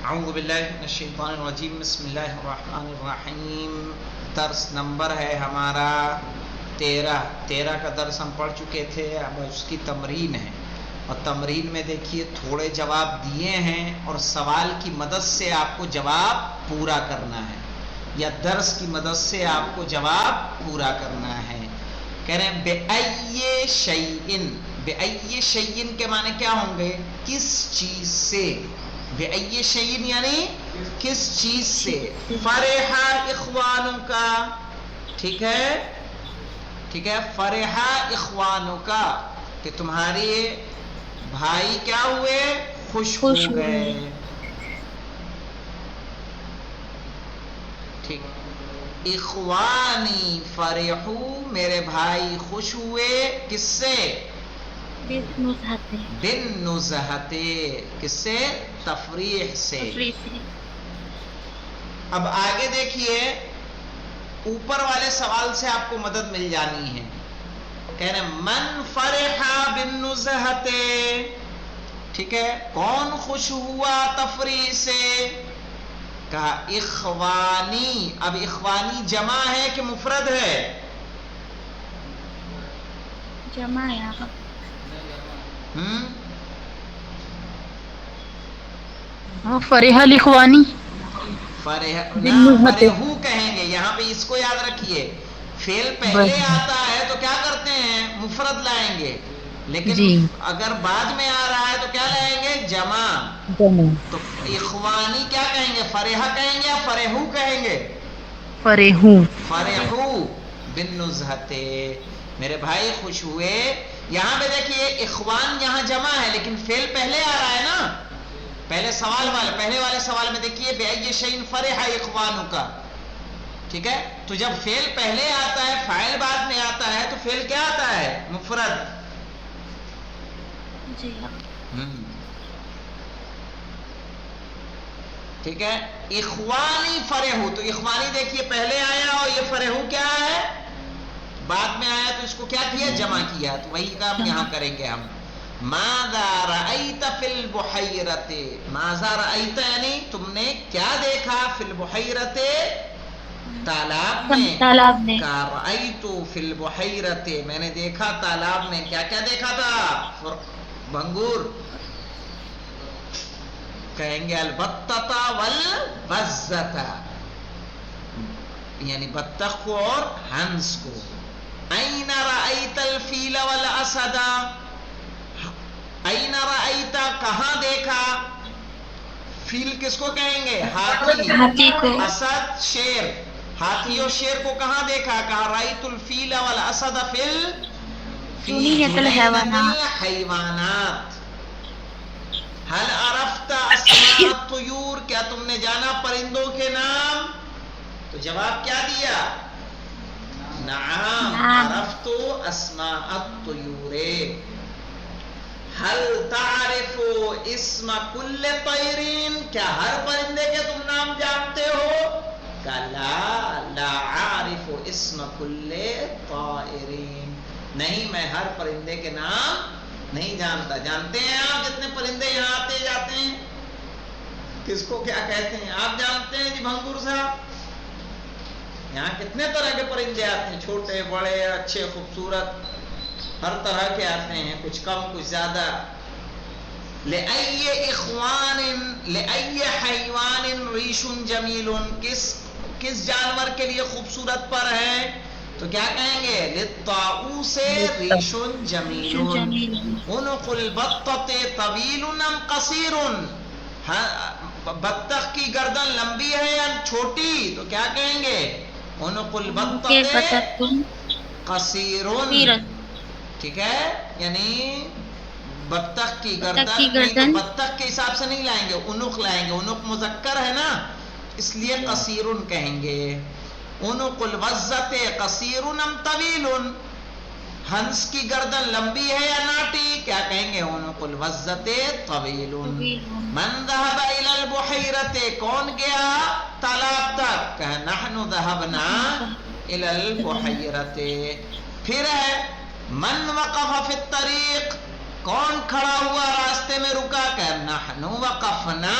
اعوذ باللہ من الشیطان الرجیم بسم اللہ الرحمن الرحیم. درس نمبر ہے ہمارا 13 کا درس ہم پڑھ چکے تھے. اب اس کی تمرین ہے اور تمرین میں دیکھیے تھوڑے جواب دیے ہیں اور سوال کی مدد سے آپ کو جواب پورا کرنا ہے یا درس کی مدد سے آپ کو جواب پورا کرنا ہے. کہہ رہے ہیں بِأَيِّ شَيْءٍ. بِأَيِّ شَيْءٍ کے معنی کیا ہوں گے؟ کس چیز سے. بِأَيِّ شَيْءٍ یعنی کس چیز سے. فَرِحَ إِخْوَانُكَ. ٹھیک ہے فَرِحَ إِخْوَانُكَ کہ تمہارے بھائی کیا ہوئے؟ خوش ہو گئے. ٹھیک. اخوانی فرحو میرے بھائی خوش ہوئے. کس سے؟ بن نزہتے. کس سے؟ تفریح سے. اب آگے دیکھیے اوپر والے سوال سے آپ کو مدد مل جانی ہے. کہہ رہے ہیں من فرح بن نزہتے. ٹھیک ہے کون خوش ہوا تفریح سے؟ کہا اخوانی. اب اخوانی جمع ہے کہ مفرد ہے؟ جمع ہے. فرح الاخوانی. فرحو کہیں گے. یہاں پہ اس کو یاد رکھیے فعل پہلے آتا ہے تو کیا کرتے ہیں؟ مفرد لائیں گے. لیکن اگر بعد میں آ رہا ہے تو کیا لائیں گے؟ جمع. تو اخوانی کیا کہیں گے؟ فرحہ کہیں گے یا فرحو کہیں گے؟ فرحو بن نزہتے میرے بھائی خوش ہوئے. یہاں پہ دیکھیے اخوان یہاں جمع ہے لیکن فعل پہلے آ رہا ہے نا. پہلے والے سوال میں دیکھیے بِأَيِّ شَيْءٍ فَرِحَ إِخْوَانُكَ. ٹھیک ہے تو جب فعل پہلے آتا ہے فاعل بعد میں آتا ہے تو فعل کیا آتا ہے؟ مفرد. ٹھیک ہے. اخوانی فرحو تو اخوانی دیکھیے پہلے آیا اور یہ فرحو کیا ہے؟ بعد میں آیا تو اس کو کیا کیا؟ جمع کیا. تو وہی کام یہاں کریں گے ہم. ماذا رأیت فی البحیرۃ. ماذا رأیت یعنی تم نے کیا دیکھا؟ فی البحیرۃ تالاب میں. کا رأیت فی البحیرۃ میں نے دیکھا تالاب میں. کیا کیا دیکھا تھا؟ بھنگور کہیں گے البتۃ والبزۃ یعنی بطخ کو اور ہنس کو. این رأیت الفیل والاسد. این رأیت کہاں دیکھا؟ فیل کس کو کہیں گے؟ ہاتھی کو. اسد شیر. ہاتھی اور شیر کو کہاں دیکھا؟ کہا رأیت الفیل والاسد فی الحیوانات. هل عرفت اسماء الطیور کیا تم نے جانا پرندوں کے نام؟ تو جواب کیا دیا؟ نعم عرفت اسماء الطیور. هل تعرف اسم کل طیر کیا ہر پرندے کے تم نام جانتے ہو؟ کہا لا عارف اسم کل طائر. نہیں میں ہر پرندے کے نام نہیں جانتا. جانتے ہیں آپ جتنے پرندے یہاں آتے جاتے ہیں کس کو کیا کہتے ہیں؟ آپ جانتے ہیں جی بھنگور صاحب یہاں کتنے طرح کے پرندے آتے ہیں؟ چھوٹے بڑے اچھے خوبصورت ہر طرح کے آتے ہیں. کچھ کم کچھ زیادہ. لأی اخوان لأی حیوان ریش جمیل. کس جانور کے لیے خوبصورت پر ہے؟ تو کیا کہیں گے؟ للطاؤوس ریش جمیل. عنق البطۃ طویل ام قصیر. بطخ کی گردن لمبی ہے یا چھوٹی؟ تو کیا کہیں گے؟ عنق البطۃ قصیر. ٹھیک ہے یعنی بطخ کی گردن بطخ کے حساب سے نہیں لائیں گے عنق لائیں گے. عنق مذکر ہے نا اس لیے قصیر کہیں گے. عنق الوزۃ قصیر ام طویل. ہنس کی گردن لمبی ہے یا ناٹی؟ کیا کہیں گے؟ عنق الوزۃ طویل. من ذهب الى البحیرۃ کون گیا تالاب تک؟ کہ نحن ذهبنا الى البحیرۃ. پھر ہے من وقف فی الطریق کون کھڑا ہوا راستے میں رکا؟ کہ نحن وقفنا